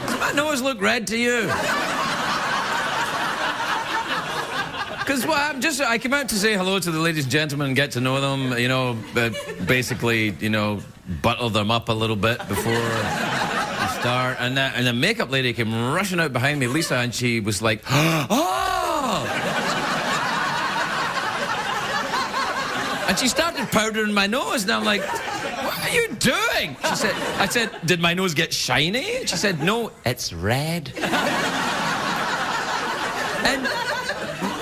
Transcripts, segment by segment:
Does my nose look red to you? Because I came out to say hello to the ladies and gentlemen and get to know them, you know, basically, you know, butter them up a little bit before we start. And the makeup lady came rushing out behind me, Lisa, and she was like, oh! And she started powdering my nose, and I'm like, what are you doing? I said, did my nose get shiny? And she said, no, it's red. And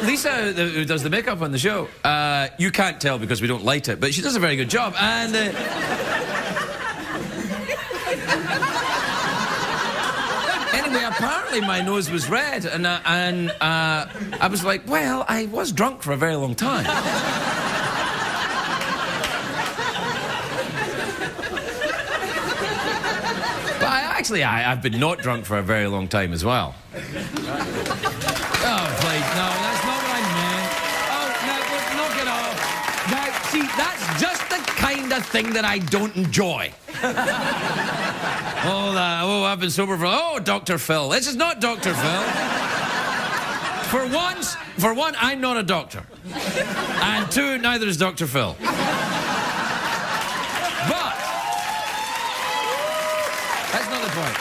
Lisa, who does the makeup on the show, you can't tell because we don't light it, but she does a very good job. And anyway, apparently my nose was red, and I was like, well, I was drunk for a very long time. But I've been not drunk for a very long time as well. Oh, please, no, that's not what I meant. Oh, no, knock it off. Now, see, that's just the kind of thing that I don't enjoy. I've been sober for... Dr. Phil. This is not Dr. Phil. For one, I'm not a doctor. And two, neither is Dr. Phil. But that's not the point.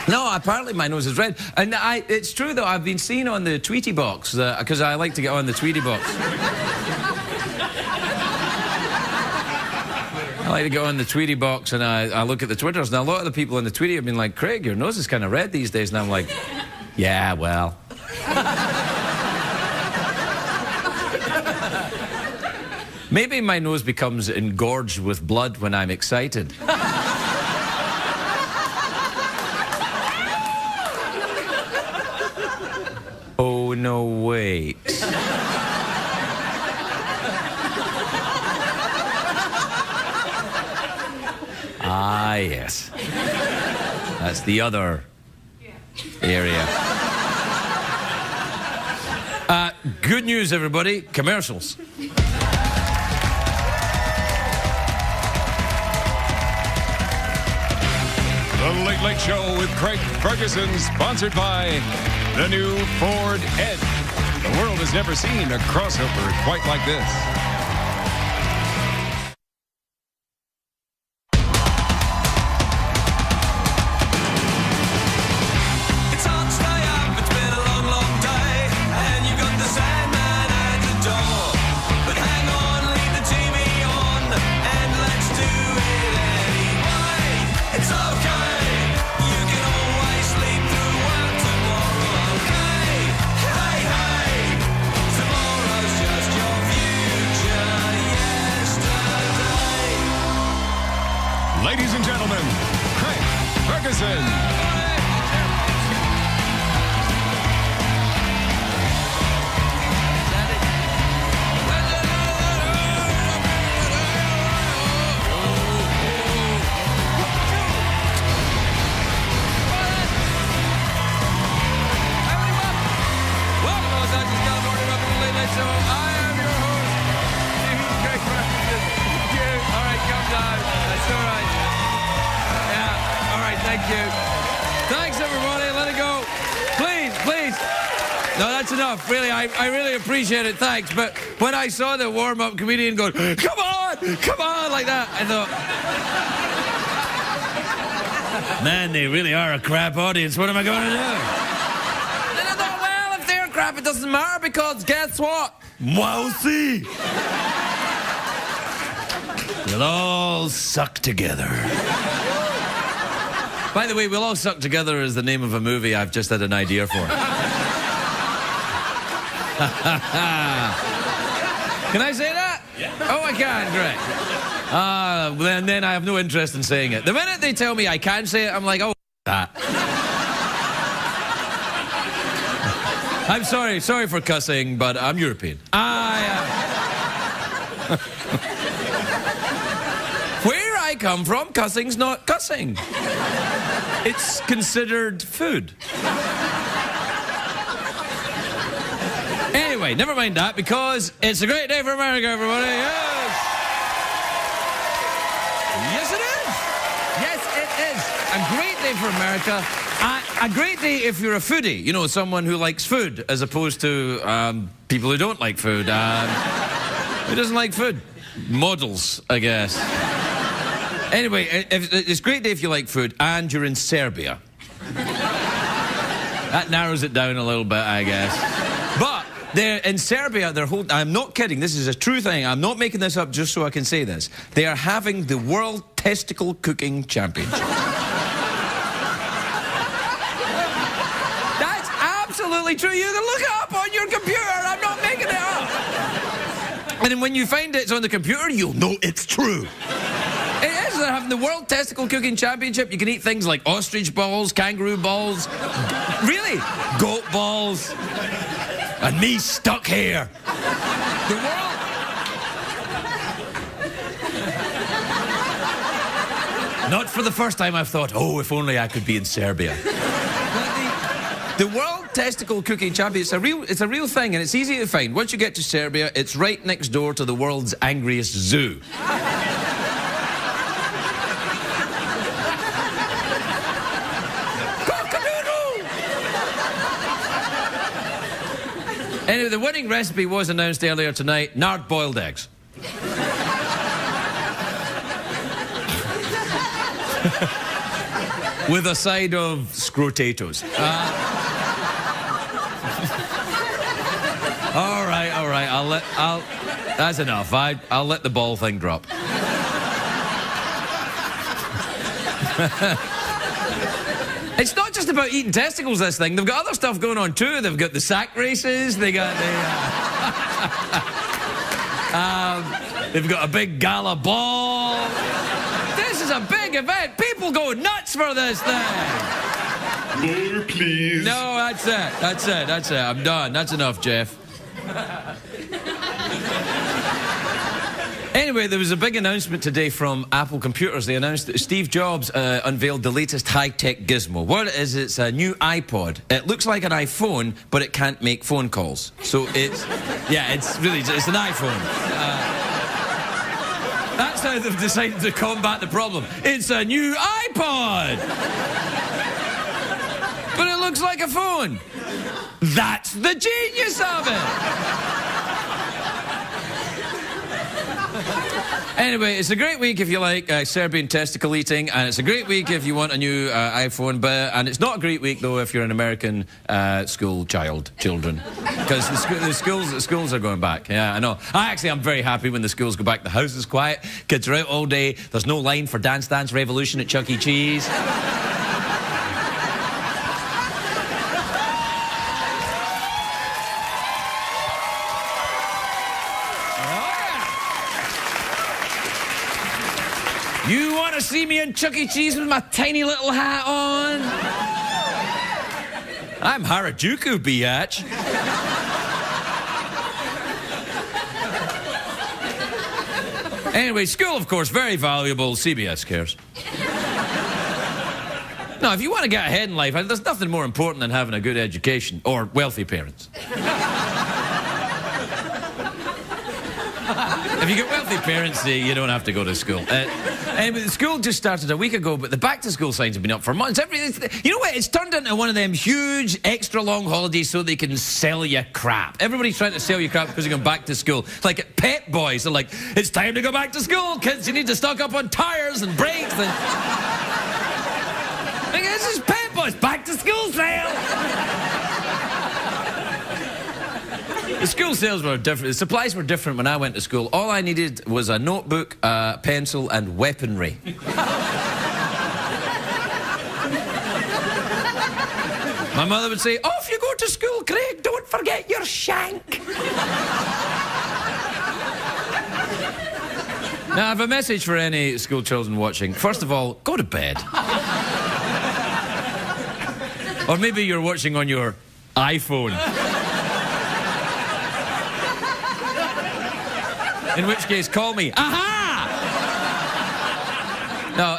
No, apparently my nose is red. And it's true, though, I've been seen on the Tweety box, because I like to get on the Tweety box. I like to go on the Tweety box, and I look at the Twitters, and a lot of the people on the Tweety have been like, Craig, your nose is kind of red these days. And I'm like, yeah, well. Maybe my nose becomes engorged with blood when I'm excited. Oh, no, wait. Ah, yes. That's the other area. Good news, everybody. Commercials. The Late Late Show with Craig Ferguson, sponsored by the new Ford Edge. The world has never seen a crossover quite like this. Ladies and gentlemen, Craig Ferguson. Thank you. Thanks, everybody. Let it go. Please, please. No, that's enough. Really, I really appreciate it. Thanks. But when I saw the warm-up comedian go, come on, like that, I thought, man, they really are a crap audience. What am I going to do? Then I thought, well, if they're crap, it doesn't matter because guess what? We'll see. We'll all suck together. By the way, We'll All Suck Together is the name of a movie I've just had an idea for. Can I say that? Yeah. Oh, I can, great. Then I have no interest in saying it. The minute they tell me I can say it, I'm like, oh, that. I'm sorry for cussing, but I'm European. Where I come from, cussing's not cussing. It's considered food. Anyway, never mind that, because it's a great day for America, everybody. Yes! Yes, it is! Yes, it is. A great day for America. A great day if you're a foodie. You know, someone who likes food, as opposed to people who don't like food. Who doesn't like food? Models, I guess. Anyway, it's a great day if you like food and you're in Serbia. That narrows it down a little bit, I guess. But in Serbia, I'm not kidding, this is a true thing. I'm not making this up just so I can say this. They are having the World Testicle Cooking Championship. That's absolutely true. You can look it up on your computer. I'm not making it up. And then when you find it's on the computer, you'll know it's true. It is. They're having the World Testicle Cooking Championship. You can eat things like ostrich balls, kangaroo balls, really, goat balls, and me stuck here. The world... Not for the first time I've thought, oh, if only I could be in Serbia. The World Testicle Cooking Championship, it's a real thing, and it's easy to find. Once you get to Serbia, it's right next door to the world's angriest zoo. Anyway, the winning recipe was announced earlier tonight. Nard boiled eggs. With a side of scrotatoes. All right. That's enough. I'll let the ball thing drop. It's not just about eating testicles, this thing. They've got other stuff going on, too. They've got the sack races. They got they've got a big gala ball. This is a big event. People go nuts for this thing. More, please. No, that's it. I'm done. That's enough, Jeff. Anyway, there was a big announcement today from Apple Computers. They announced that Steve Jobs unveiled the latest high-tech gizmo. What it is, it's a new iPod. It looks like an iPhone, but it can't make phone calls. So it's an iPhone. That's how they've decided to combat the problem. It's a new iPod! But it looks like a phone. That's the genius of it! Anyway, it's a great week if you like Serbian testicle eating, and it's a great week if you want a new iPhone, and it's not a great week, though, if you're an American children. Because the schools are going back. Yeah, I know. I'm very happy when the schools go back. The house is quiet, kids are out all day, there's no line for Dance Dance Revolution at Chuck E. Cheese. You want to see me in Chuck E. Cheese with my tiny little hat on? I'm Harajuku, biatch. Anyway, school, of course, very valuable. CBS cares. Now, if you want to get ahead in life, there's nothing more important than having a good education or wealthy parents. If you get wealthy parents, you don't have to go to school. Anyway, the school just started a week ago, but the back-to-school signs have been up for months. You know what? It's turned into one of them huge, extra-long holidays so they can sell you crap. Everybody's trying to sell you crap because you're going back to school. Like at Pet Boys, they're like, it's time to go back to school, kids. You need to stock up on tires and brakes. And... this is Pet Boys, back-to-school sale. The school sales were different. The supplies were different when I went to school. All I needed was a notebook, a pencil, and weaponry. My mother would say, off you go to school, Craig, don't forget your shank. Now, I have a message for any school children watching. First of all, go to bed. Or maybe you're watching on your iPhone. In which case, call me. Aha! No,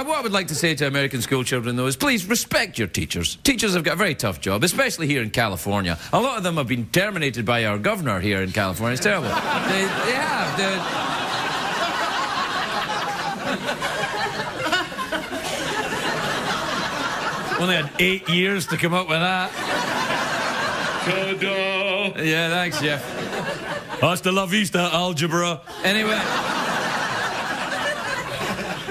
what I would like to say to American school children, though, is please respect your teachers. Teachers have got a very tough job, especially here in California. A lot of them have been terminated by our governor here in California. It's terrible. They have. Only had 8 years to come up with that. Ta-da! Yeah, thanks, Jeff. Hasta la vista, algebra. Anyway.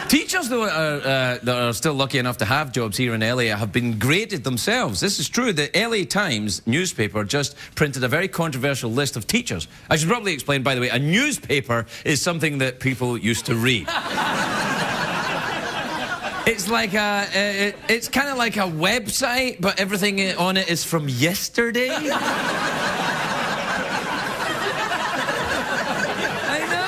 Teachers, though, that are still lucky enough to have jobs here in LA have been graded themselves. This is true. The LA Times newspaper just printed a very controversial list of teachers. I should probably explain, by the way, a newspaper is something that people used to read. It's like it's kind of like a website, but everything on it is from yesterday. I know.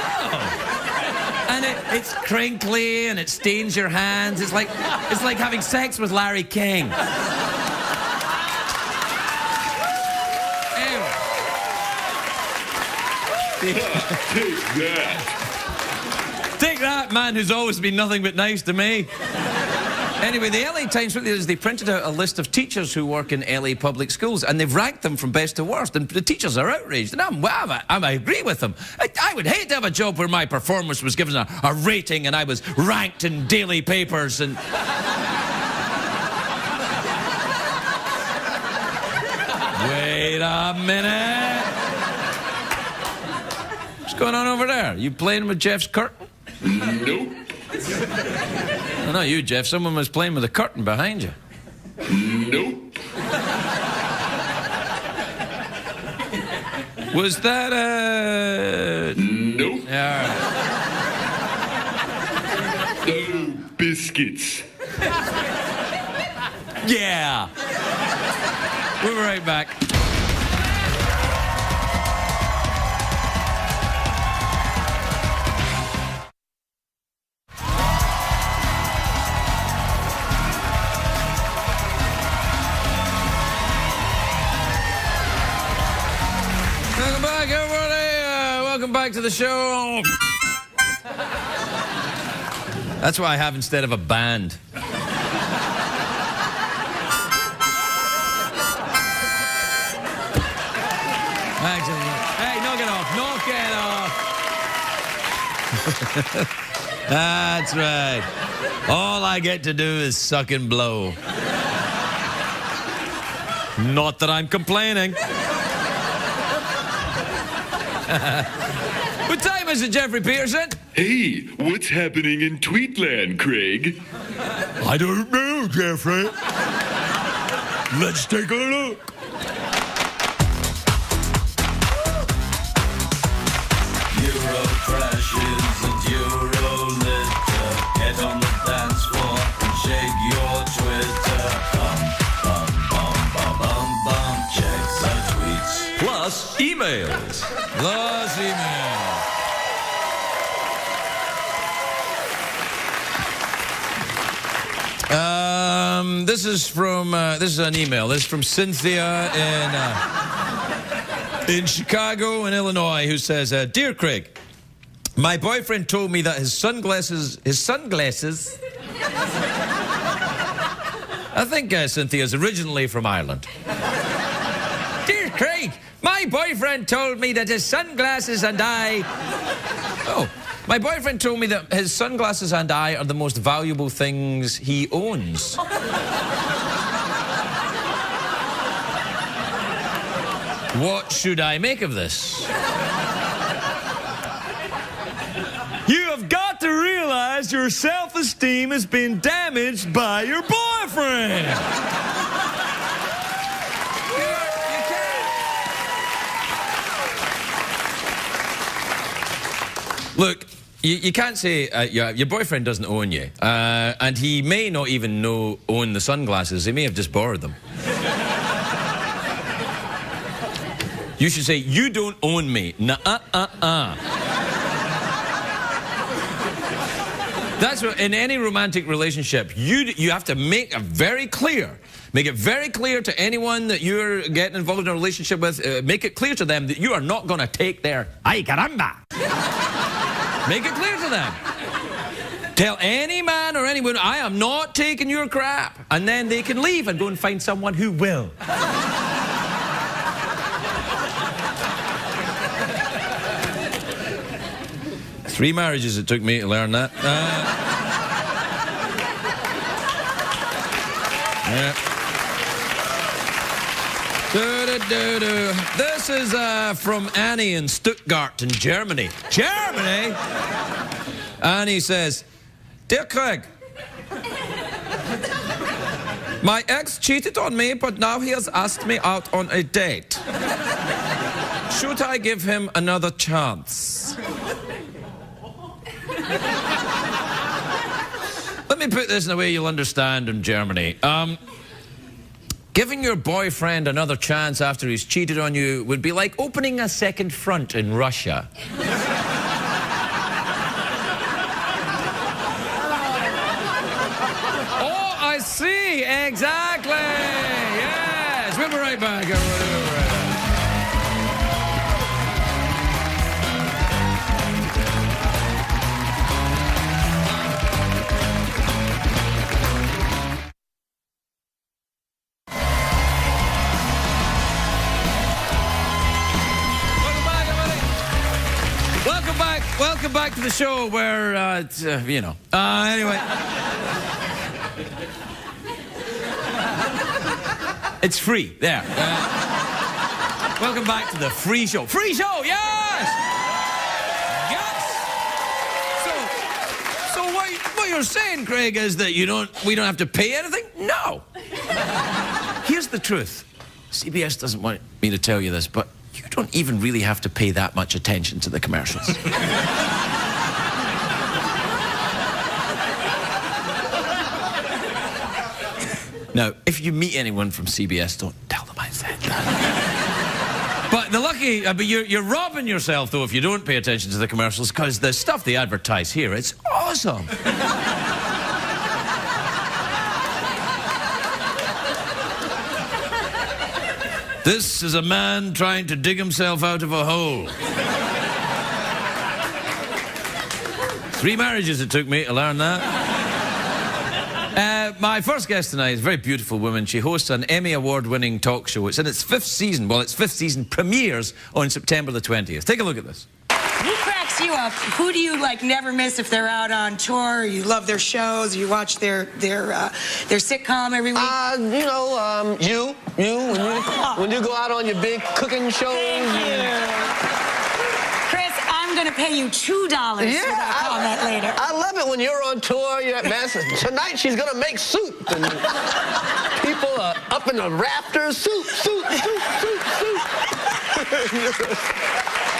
And it's crinkly and it stains your hands. It's like having sex with Larry King. Anyway. Take that. Take that, man who's always been nothing but nice to me. Anyway, the LA Times, what they did is they printed out a list of teachers who work in LA public schools, and they've ranked them from best to worst, and the teachers are outraged, and I agree with them. I would hate to have a job where my performance was given a rating and I was ranked in daily papers and... Wait a minute. What's going on over there? You playing with Jeff's curtain? Nope. No, not you, Jeff. Someone was playing with a curtain behind you. Nope. Was that Nope. Yeah, all right. Oh, biscuits. Yeah. We'll be right back. Welcome back, everybody. Welcome back to the show. That's what I have instead of a band. Hey, knock it off. Knock it off. That's right. All I get to do is suck and blow. Not that I'm complaining. What time is it, Jeffrey Peterson? Hey, what's happening in Tweetland, Craig? I don't know, Jeffrey. Let's take a look. Euro crashes and Euro litter. Get on the dance floor and shake your Twitter. Bum, bum, bum, bum, bum, bum. Check the tweets. Plus emails. Plus emails. This is from this is an email. This is from Cynthia in Chicago and Illinois, who says, "Dear Craig, my boyfriend told me that his sunglasses. I think Cynthia's originally from Ireland. Dear Craig, my boyfriend told me that his sunglasses and I. Oh. My boyfriend told me that his sunglasses and I are the most valuable things he owns. What should I make of this? You have got to realize your self-esteem has been damaged by your boyfriend. You can't. Look. You can't say your boyfriend doesn't own you, and he may not even own the sunglasses. He may have just borrowed them. You should say, "You don't own me." That's what, in any romantic relationship, you have to make it very clear. Make it very clear to anyone that you're getting involved in a relationship with. Make it clear to them that you are not going to take their "ay caramba." Make it clear to them. Tell any man or any woman, I am not taking your crap. And then they can leave and go and find someone who will. 3 marriages it took me to learn that. Yeah. This is from Annie in Stuttgart in Germany. Germany? Annie says, Dear Craig, my ex cheated on me, but now he has asked me out on a date. Should I give him another chance? Let me put this in a way you'll understand in Germany. Giving your boyfriend another chance after he's cheated on you would be like opening a second front in Russia. Oh, I see. Exactly. Yes. We'll be right back. Welcome back to the show where, you know. Anyway. It's free. There. Welcome back to the free show. Free show, yes! Yes! So what you're saying, Craig, is that we don't have to pay anything? No. Here's the truth. CBS doesn't want me to tell you this, but you don't even really have to pay that much attention to the commercials. Now, if you meet anyone from CBS, don't tell them I said that. But but you're robbing yourself, though, if you don't pay attention to the commercials, because the stuff they advertise here, it's awesome. This is a man trying to dig himself out of a hole. 3 marriages it took me to learn that. My first guest tonight is a very beautiful woman. She hosts an Emmy Award-winning talk show. It's in its 5th season. Well, its 5th season premieres on September the 20th. Take a look at this. Who cracks you up? Who do you, like, never miss if they're out on tour? You love their shows? You watch their sitcom every week? You. When you go out on your big cooking shows. Thank you. Chris, I'm going to pay you $2 for that comment later. I love it when you're on tour. You're at Mass. Tonight she's going to make soup. And people are up in the rafters. Soup.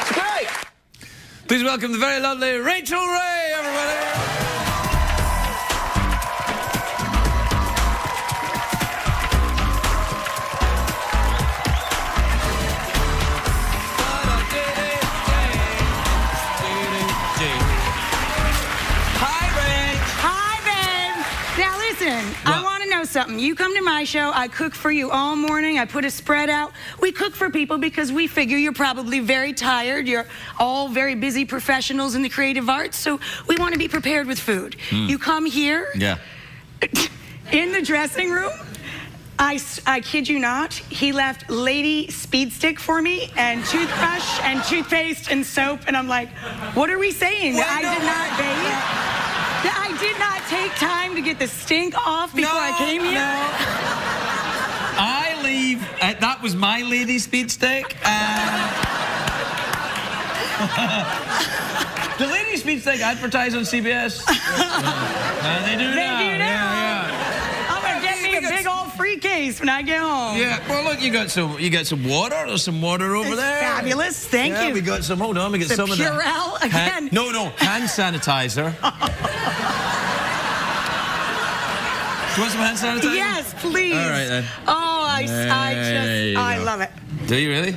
It's great. Please welcome the very lovely Rachel Ray, everybody. I want to know something. You come to my show, I cook for you all morning, I put a spread out. We cook for people because we figure you're probably very tired. You're all very busy professionals in the creative arts, so we want to be prepared with food. You come here, in the dressing room, I kid you not, he left Lady Speed Stick for me, and toothbrush, and toothpaste, and soap, and I'm like, what are we saying? That I did not bathe? That I did not take time to get the stink off before I came here? No. I leave. That was my Lady Speed Stick. The Lady Speed Stick advertise on CBS? They do now. Yeah. I'm gonna get me a big old free case when I get home. Yeah. Well, look, you got some water. There's some water over there. Fabulous. Thank you. We got some. Hold on. We got some of the Purell again. No, hand sanitizer. Do you want some hand sanitizer? Yes, please. All right then. Oh, I love it. Do you really?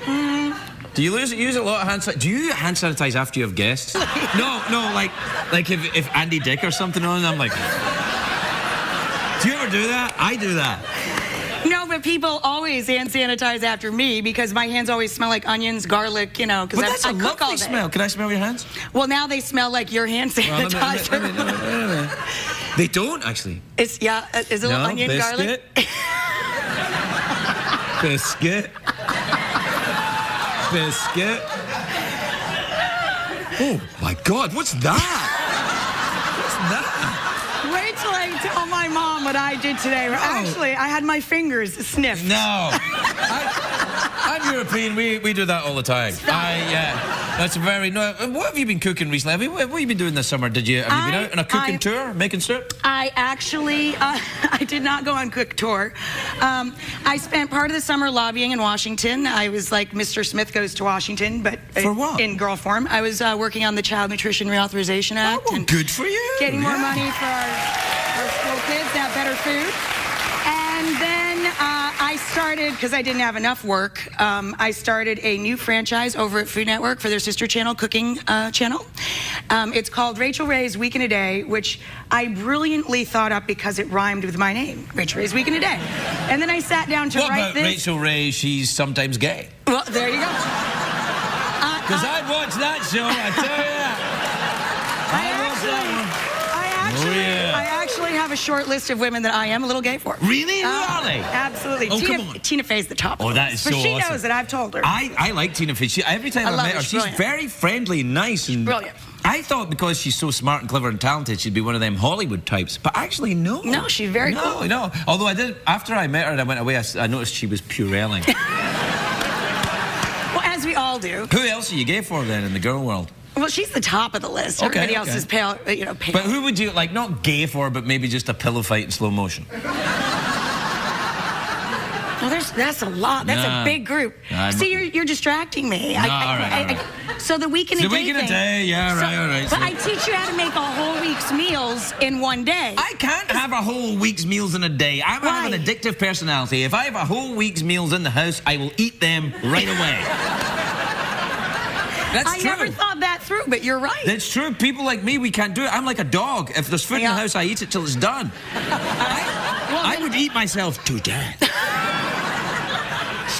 Do you use a lot of hand sanitizer? Do you hand sanitize after you have guests? No, like if Andy Dick or something on, I'm like, do you ever do that? I do that. No, but people always hand sanitize after me because my hands always smell like onions, garlic, you know, because But that's I a cook all lovely day. smell. Can I smell your hands? Well, now they smell like your hand sanitizer. They don't, actually. It's, yeah, is it a little onion, garlic? Biscuit. Biscuit. Oh, my God, what's that? What's that? Wait till I tell my mom what I did today. Actually, I had my fingers sniffed. No. I'm European. We do that all the time. That's a very... No, what have you been cooking recently? What have you been doing this summer? Have you been out on a cooking tour, making soup? I actually, I did not go on cook tour. I spent part of the summer lobbying in Washington. I was like Mr. Smith Goes to Washington, but For what? in girl form. I was working on the Child Nutrition Reauthorization Act. Oh, well, and good for you. Getting more money for our school kids to have better food. And then I started, because I didn't have enough work, I started a new franchise over at Food Network for their sister channel, cooking channel. It's called Rachel Ray's Week in a Day, which I brilliantly thought up because it rhymed with my name, Rachel Ray's Week in a Day. And then I sat down to What write about this. Rachel Ray? She's sometimes gay. Well, there you go. Because I'd watch that show, I tell you that. I actually have a short list of women that I am a little gay for. Really? Who are they? Absolutely. Oh, come on. Tina Fey's the top. Oh, that is so But she awesome. knows that I've told her. I like Tina Fey. Every time I love met her. her, She's she's brilliant. very friendly and nice. And brilliant. I thought because she's so smart and clever and talented, she'd be one of them Hollywood types. But actually, no. No, she's very cool. No. Although I did, after I met her and I went away, I noticed she was purelling. Well, as we all do. Who else are you gay for then in the girl world? Well, she's the top of the list. Okay, Everybody else is pale, pale. But who would you, like, not gay for, but maybe just a pillow fight in slow motion? Well, that's a lot. That's a big group. See, you're distracting me. All right. So the week in a day. The week in a day, yeah, right, all right. But I teach you how to make a whole week's meals in one day. I can't have a whole week's meals in a day. I have an addictive personality. If I have a whole week's meals in the house, I will eat them right away. That's I true. never thought that through, but you're right. That's true. People like me, we can't do it. I'm like a dog. If there's food in the house, I eat it till it's done. I would eat myself to death.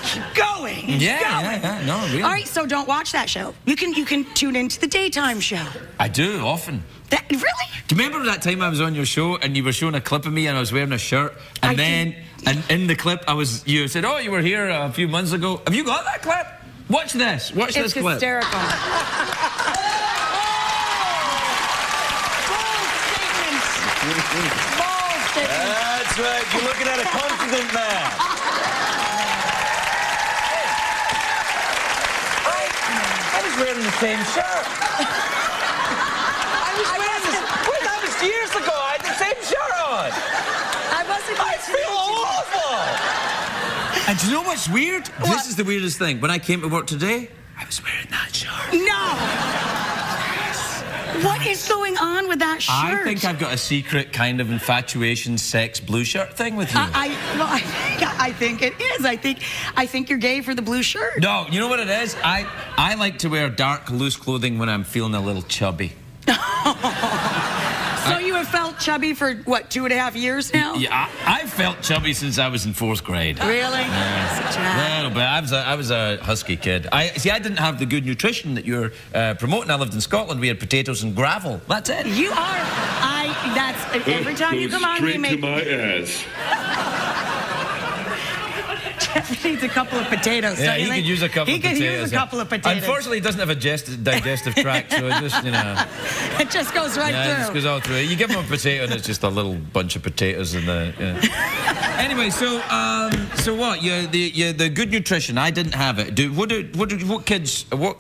Keep going. Yeah. No, really. All right, so don't watch that show. You can tune into the daytime show. I do, often. Really? Do you remember that time I was on your show and you were showing a clip of me and I was wearing a shirt? And and in the clip, you said, oh, you were here a few months ago. Have you got that clip? Watch this. Watch this clip. It's hysterical. Bold statements. That's right. You're looking at a confident man. I was wearing the same shirt. That was years ago. I had the same shirt on. I feel awful. And do you know what's weird? This is the weirdest thing. When I came to work today, I was wearing that shirt. No. What is going on with that shirt? I think I've got a secret kind of infatuation, sex, blue shirt thing with you. I think it is. I think you're gay for the blue shirt. No, you know what it is? I like to wear dark, loose clothing when I'm feeling a little chubby. So you have felt chubby for, what, 2.5 years now? Yeah, I've felt chubby since I was in 4th grade. Really? Yeah. A little bit. I was a husky kid. I didn't have the good nutrition that you're promoting. I lived in Scotland. We had potatoes and gravel. That's it. You are. That's every time you come on, we make. Straight to my ass. Jeff needs a couple of potatoes. Yeah, he could use a couple of potatoes. He could use a couple of potatoes. Unfortunately, he doesn't have a digestive tract, so it just, It just goes right through. Yeah, it just goes all through. You give him a potato, and it's just a little bunch of potatoes in the. Anyway, so what? The good nutrition. I didn't have it. What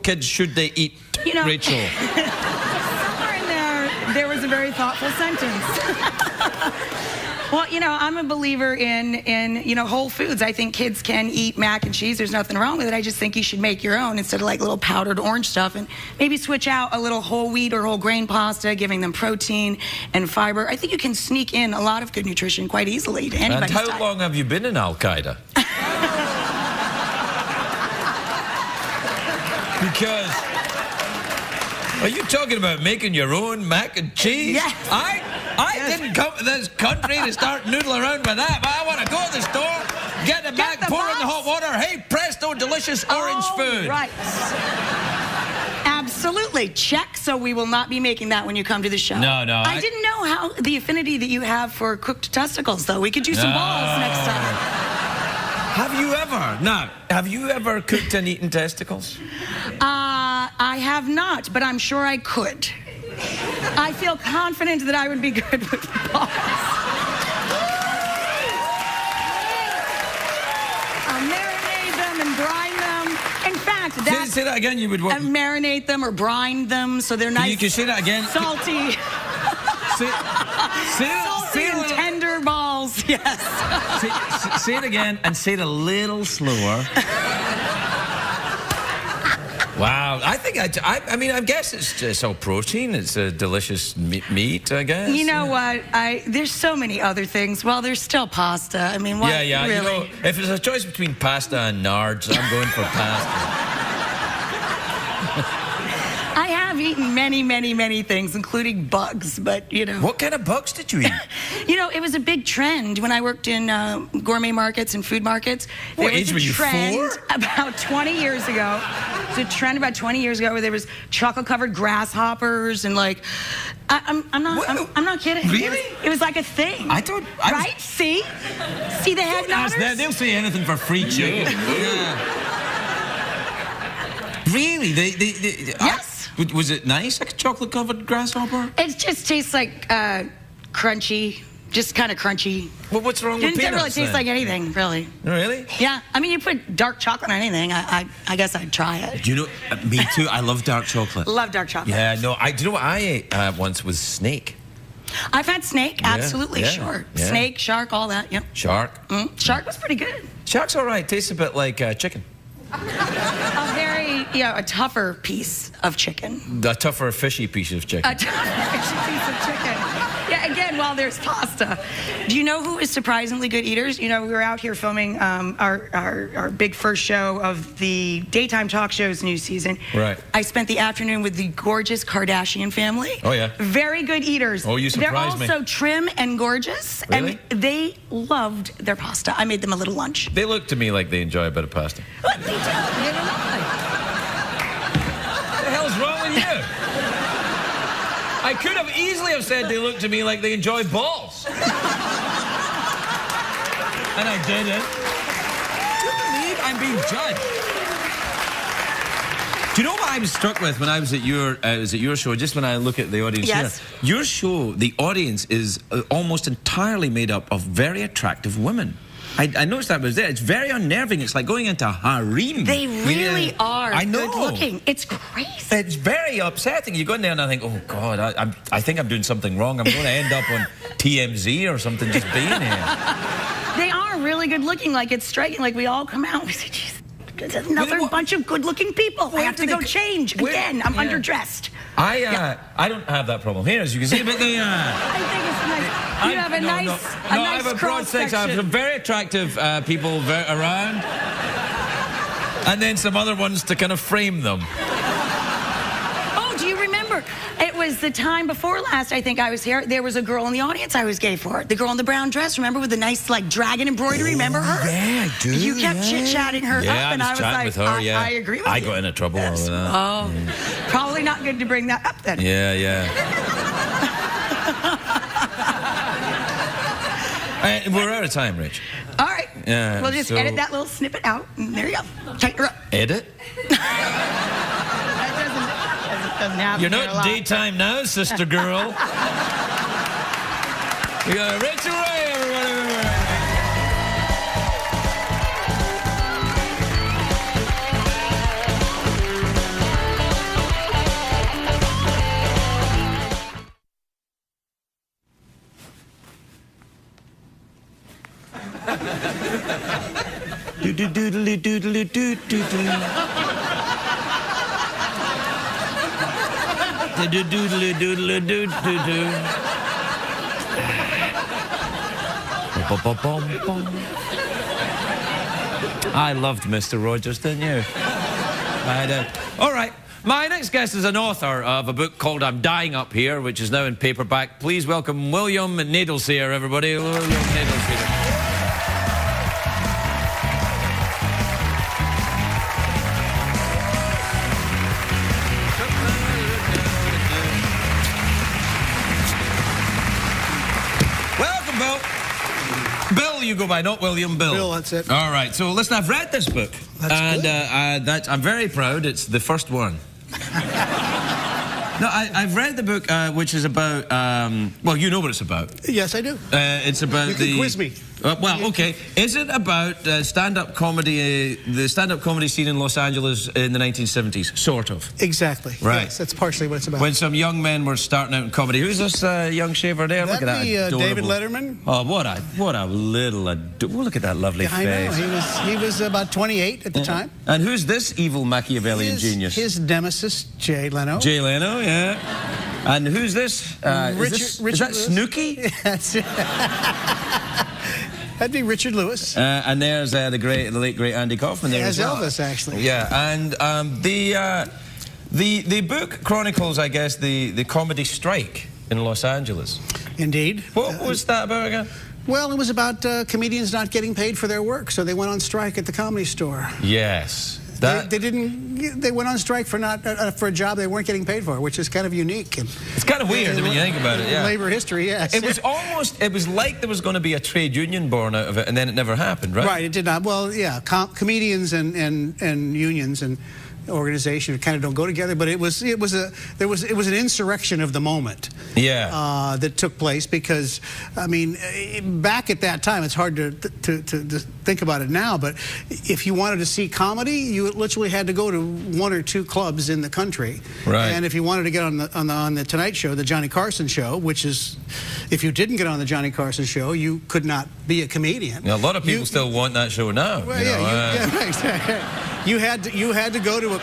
kids should they eat? Rachel. Somewhere in there was a very thoughtful sentence. Well, I'm a believer in whole foods. I think kids can eat mac and cheese. There's nothing wrong with it. I just think you should make your own instead of like little powdered orange stuff, and maybe switch out a little whole wheat or whole grain pasta, giving them protein and fiber. I think you can sneak in a lot of good nutrition quite easily to anybody's And how diet. long have you been in Al-Qaeda? Because are you talking about making your own mac and cheese? Yes. I didn't come to this country to start noodling around with that, but I want to go to the store, Get the bag, pour in the hot water. Hey, presto, delicious orange food. Right. Absolutely. Check. So we will not be making that when you come to the show. No, no. I didn't know how the affinity that you have for cooked testicles, though. We could do some balls next time. Have you ever cooked and eaten testicles? I have not, but I'm sure I could. I feel confident that I would be good with balls. I'll marinate them and brine them. In fact, Say that again. You would what? Marinate them or brine them so they're nice. You can say that again. Salty. Salty and tender balls. Yes. Say it again and say it a little slower. Wow, I think I mean, I guess it's just all protein. It's a delicious meat, I guess. You know what? There's so many other things. Well, there's still pasta. I mean, what? Yeah. Really? You know, if there's a choice between pasta and nards, I'm going for pasta. I have eaten many things, including bugs, but, you know. What kind of bugs did you eat? You know, it was a big trend when I worked in gourmet markets and food markets. What age were you, 4? About 20 years ago. It was a trend about 20 years ago where there was chocolate-covered grasshoppers and, like, I'm not kidding. Really? It was like a thing. Right? See the head nodders? They'll say anything for free chicken. Yeah. Really? Yes. Was it nice, like a chocolate-covered grasshopper? It just tastes like crunchy, just kind of crunchy. Well, what's wrong with peanuts? Didn't really taste like anything, really. Really? Yeah. I mean, you put dark chocolate on anything, I guess I'd try it. Do you know? Me too. I love dark chocolate. Love dark chocolate. Yeah. No. Do you know what I ate once was snake. I've had snake. Absolutely, sure. Yeah. Snake, shark, all that. Yep. Shark. Shark was pretty good. Shark's all right. Tastes a bit like chicken. A tougher piece of chicken. A tougher, fishy piece of chicken. A tougher, fishy piece of chicken. Yeah, again, while there's pasta. Do you know who is surprisingly good eaters? You know, we were out here filming our big first show of the daytime talk show's new season. Right. I spent the afternoon with the gorgeous Kardashian family. Oh, yeah. Very good eaters. Oh, you surprised me. They're also trim and gorgeous. Really? And they loved their pasta. I made them a little lunch. They look to me like they enjoy a bit of pasta. What? They do. They don't know. What the hell's wrong with you? I could have easily have said they look to me like they enjoy balls. And I didn't. Do you believe I'm being judged? Do you know what I was struck with when I was at your show, just when I look at the audience here? Your show, the audience is almost entirely made up of very attractive women. I noticed that was there. It's very unnerving. It's like going into a harem. They really are good looking. It's crazy. It's very upsetting. You go in there and I think, oh, God, I think I'm doing something wrong. I'm going to end up on TMZ or something just being here. They are really good looking. Like, it's striking. Like, we all come out and we say, geez, there's another bunch of good-looking people. I have to go change again. I'm underdressed. I don't have that problem here, as you can see, but the... I think it's nice. You have a nice I have a broad section. I have some very attractive people around, and then some other ones to kind of frame them. Oh, do you remember? It was the time before last, I think I was here. There was a girl in the audience I was gay for. The girl in the brown dress, remember, with the nice, like, dragon embroidery? Remember her? Yeah, I do. You kept chit-chatting her up, and I was like, with her, I agree with you. I got into trouble over that. Oh, probably not good to bring that up then. Yeah. We're out of time, Rich. All right. Yeah, we'll just edit that little snippet out, and there you go. Tighten her up. Edit? That doesn't happen. You're not daytime now, sister girl. We got Rich Ray, everybody. Doodly doodly doo doodly. Doodly doodly doo doo doo. I loved Mr. Rogers, didn't you? I did. All right. My next guest is an author of a book called I'm Dying Up Here, which is now in paperback. Please welcome William Knoedelseder, everybody. William Knoedelseder. you go by, not William, Bill. Bill, that's it. All right, so listen, I've read this book. That's good. I'm very proud. It's the first one. No, I've read the book, which is about, well, you know what it's about. Yes, I do. It's about You can quiz me. Well, okay. Is it about stand-up comedy, the stand-up comedy scene in Los Angeles in the 1970s? Sort of. Exactly. Right. Yes, that's partially what it's about. When some young men were starting out in comedy. Who's this young shaver there? Look at that. That'd be David Letterman. Oh, what a little look at that lovely face. I know. He was about 28 at the time. And who's this evil Machiavellian genius? His nemesis, Jay Leno. Jay Leno, yeah. And who's this? Richard is that Lewis? Snooki? That's it. That'd be Richard Lewis. And there's the late great Andy Kaufman there as well. Elvis, actually. Yeah, and the book chronicles, I guess, the comedy strike in Los Angeles. Indeed. What was that about again? Well, it was about comedians not getting paid for their work, so they went on strike at the Comedy Store. Yes. They went on strike for for a job they weren't getting paid for, which is kind of unique. And it's kind of weird when you think about it. Yeah. Labor history, yes. It was like there was going to be a trade union born out of it, and then it never happened, right? Right, it did not. Well, yeah, comedians and unions and organization kind of don't go together, but it was an insurrection of the moment. Yeah. That took place because, I mean, back at that time, it's hard to think about it now, but if you wanted to see comedy, you literally had to go to 1 or 2 clubs in the country. Right. And if you wanted to get on the Tonight Show, the Johnny Carson show, which is, if you didn't get on the Johnny Carson show, you could not be a comedian. Now, a lot of people still want that show now. Well, you had to go to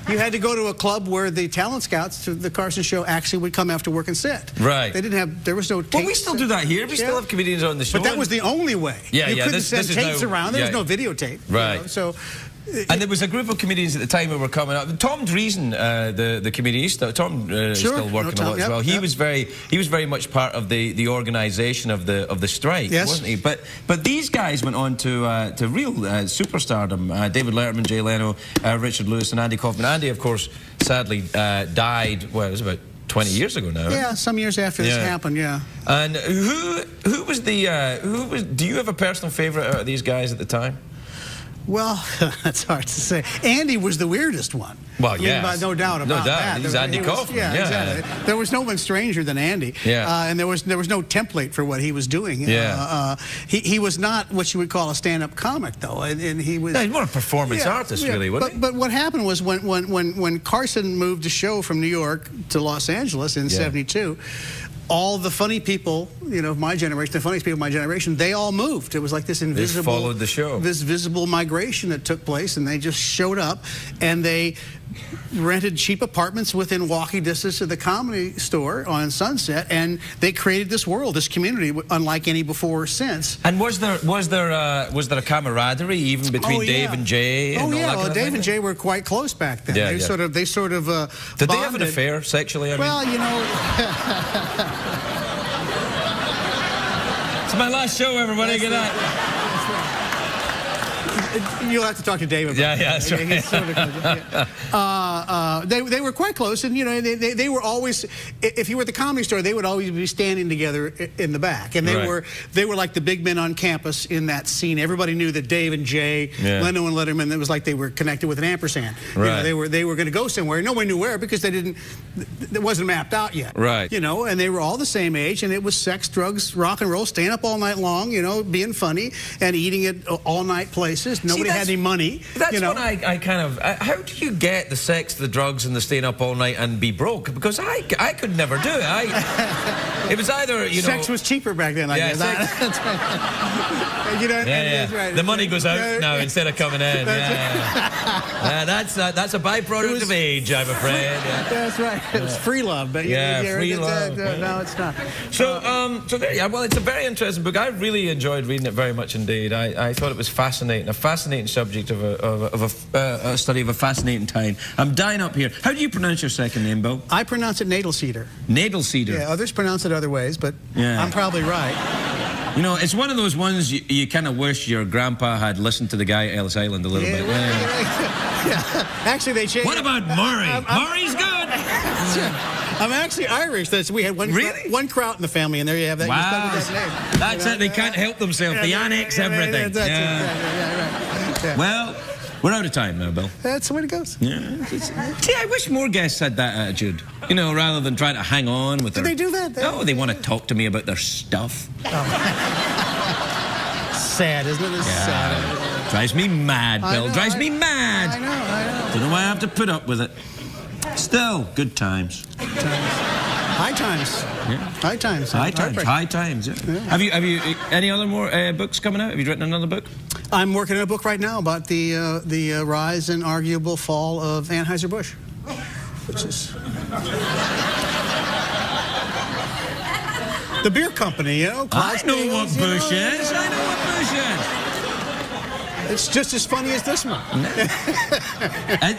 you had to go to a club where the talent scouts to the Carson show actually would come after work and sit. Right. They didn't have. There was no tapes. Well, we still do that here. We still have comedians on the show. But that was the only way. Yeah, you yeah. couldn't send tapes around. There was no videotape. Right. You know, so. And there was a group of comedians at the time who were coming up. Tom Dreesen, the comedian, is still working a lot as well. He was very much part of the organisation of the strike, wasn't he? But these guys went on to real superstardom. David Letterman, Jay Leno, Richard Lewis, and Andy Kaufman. Andy, of course, sadly died. Well, it was about 20 years ago now. Yeah, some years after this happened. Yeah. And who was the do you have a personal favourite out of these guys at the time? Well, that's hard to say. Andy was the weirdest one. Well, yeah, no doubt about that. He's Andy Kaufman. Yeah, exactly. There was no one stranger than Andy. Yeah. And there was no template for what he was doing. Yeah. He was not what you would call a stand-up comic, though, and he was. Yeah, he's more a performance artist, really, wasn't he? But what happened was when Carson moved the show from New York to Los Angeles in '72. All the funny people, you know, of my generation, the funniest people of my generation, they all moved. It was like this invisible... They followed the show. This visible migration that took place, and they just showed up, and they rented cheap apartments within walking distance of the Comedy Store on Sunset, and they created this world, this community, unlike any before or since. And was there a camaraderie even between Dave and Jay? Oh yeah, well, Dave and Jay were quite close back then. Yeah, they sort of Did bonded. they have an affair sexually? Well, you know. It's my last show, everybody. Good night. You'll have to talk to Dave about that. Yeah, that's right. They were quite close, and you know, they were always. If you were at the Comedy Store, they would always be standing together in the back, and they were like the big men on campus in that scene. Everybody knew that Dave and Jay, Leno and Letterman. It was like they were connected with an ampersand. Right. You know, they were going to go somewhere. Nobody knew where because it wasn't mapped out yet. Right. You know, and they were all the same age, and it was sex, drugs, rock and roll, staying up all night long. You know, being funny and eating at all night places. Nobody had any money. That's when I kind of... how do you get the sex, the drugs, and the staying up all night and be broke? Because I could never do it. It was either, you know... Sex was cheaper back then, I guess. That's right. You know, that's right. The money goes out now instead of coming in. That's a byproduct of age, I'm afraid. That's right. It was free love. But free love. No, it's not. So there, well, it's a very interesting book. I really enjoyed reading it very much indeed. I thought it was fascinating. A fascinating subject of a study of a fascinating time. I'm dying up here. How do you pronounce your second name, Bill? I pronounce it Knoedelseder. Knoedelseder. Yeah, others pronounce it other ways, but I'm probably right. You know, it's one of those ones you kind of wish your grandpa had listened to the guy at Ellis Island a little bit. Yeah. Actually, they changed. What about Murray? Murray's good. I'm actually Irish. We had one kraut in the family, and there you have that. Wow. You stuck with that name. That's it. They can't help themselves. They annex everything. Yeah. Well, we're out of time now, Bill. That's the way it goes. Yeah. See, I wish more guests had that attitude. You know, rather than trying to hang on with Did they do that? Oh, they want to talk to me about their stuff. Sad, isn't it? It's sad. Drives me mad, Bill. Drives me mad. I know. Don't know why I have to put up with it. Still, good times. High times. Yeah. High times. High times. Yeah. Have you any other more books coming out? Have you written another book? I'm working on a book right now about the rise and arguable fall of Anheuser-Busch, which is the beer company. You know, I know what Bush is. I know what Bush is. It's just as funny as this one.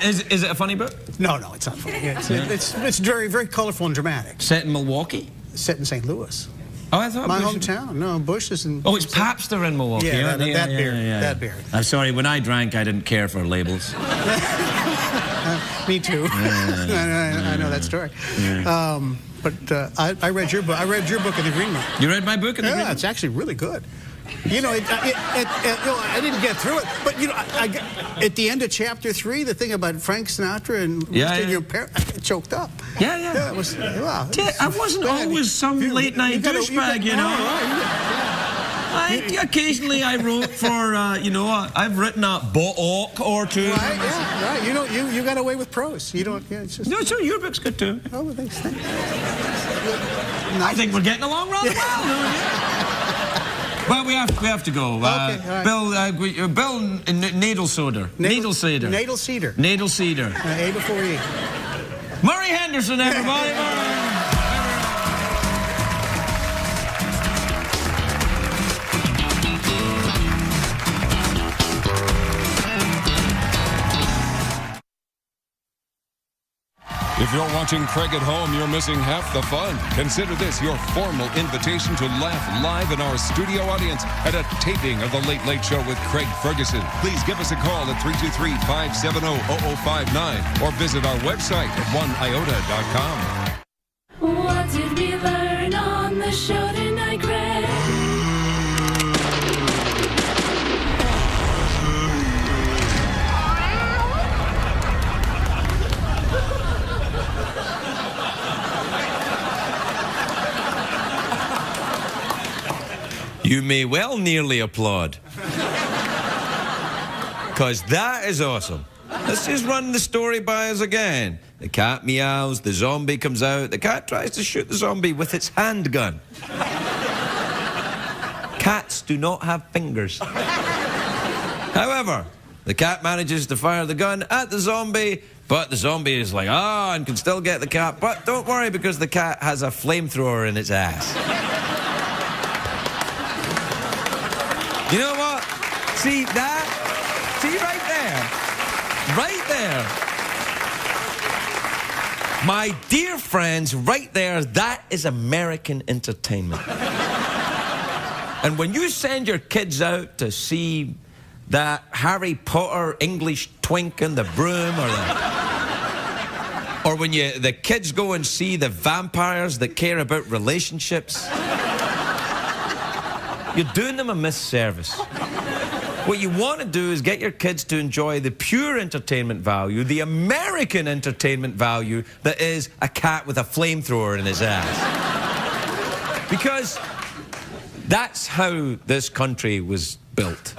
Is it a funny book? No, it's not funny. It's very, very colorful and dramatic. Set in Milwaukee? Set in St. Louis. Oh, I thought my hometown. No, Bush is in. Oh, it's Pabster in Milwaukee. Yeah, that beer. That beer. I'm sorry. When I drank, I didn't care for labels. Me too. I know that story. Yeah. But I read your book. I read your book in the Green Room. You read my book in the Green Room? Yeah, it's actually really good. You know, I didn't get through it, but you know, at the end of chapter 3, the thing about Frank Sinatra and your parents, I choked up. Yeah. It was, wow, I wasn't always some late night douchebag, you know. Occasionally I wrote for, I've written a book or two. Right. You got away with prose. You don't. Yeah, it's just. No, so your book's good too. Oh, thanks. I think we're getting along rather well. Well, we have to go. Okay, all right. Bill Knoedelseder. Knoedelseder. A before E. Murray Henderson, everybody. If you're watching Craig at home, you're missing half the fun. Consider this your formal invitation to laugh live in our studio audience at a taping of The Late Late Show with Craig Ferguson. Please give us a call at 323-570-0059 or visit our website at oneiota.com. What did we learn on the show tonight, Craig? You may well nearly applaud. Because that is awesome. Let's just run the story by us again. The cat meows, the zombie comes out, the cat tries to shoot the zombie with its handgun. Cats do not have fingers. However, the cat manages to fire the gun at the zombie, but the zombie is like, and can still get the cat. But don't worry, because the cat has a flamethrower in its ass. You know what? See that? See right there? My dear friends, right there, that is American entertainment. And when you send your kids out to see that Harry Potter English twink in the broom, or when the kids go and see the vampires that care about relationships, you're doing them a misservice. What you want to do is get your kids to enjoy the pure entertainment value, the American entertainment value that is a cat with a flamethrower in his ass. Because that's how this country was built.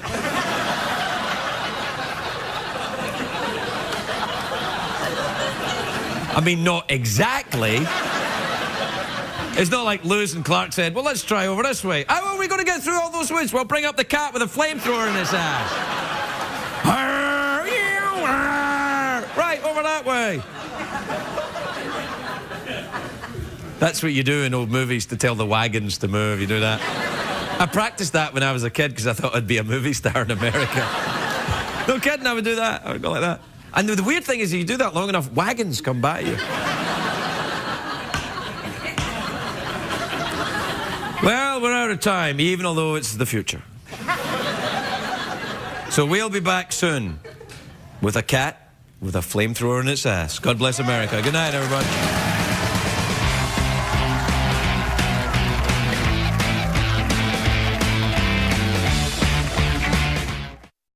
I mean, not exactly. It's not like Lewis and Clark said, well, let's try over this way. How are we going to get through all those woods? Well, bring up the cat with a flamethrower in his ass. Right, over that way. That's what you do in old movies to tell the wagons to move. You do that. I practiced that when I was a kid because I thought I'd be a movie star in America. No kidding, I would do that. I would go like that. And the weird thing is, if you do that long enough, wagons come by you. Well, we're out of time, even although it's the future. So we'll be back soon with a cat with a flamethrower in its ass. God bless America. Good night, everybody.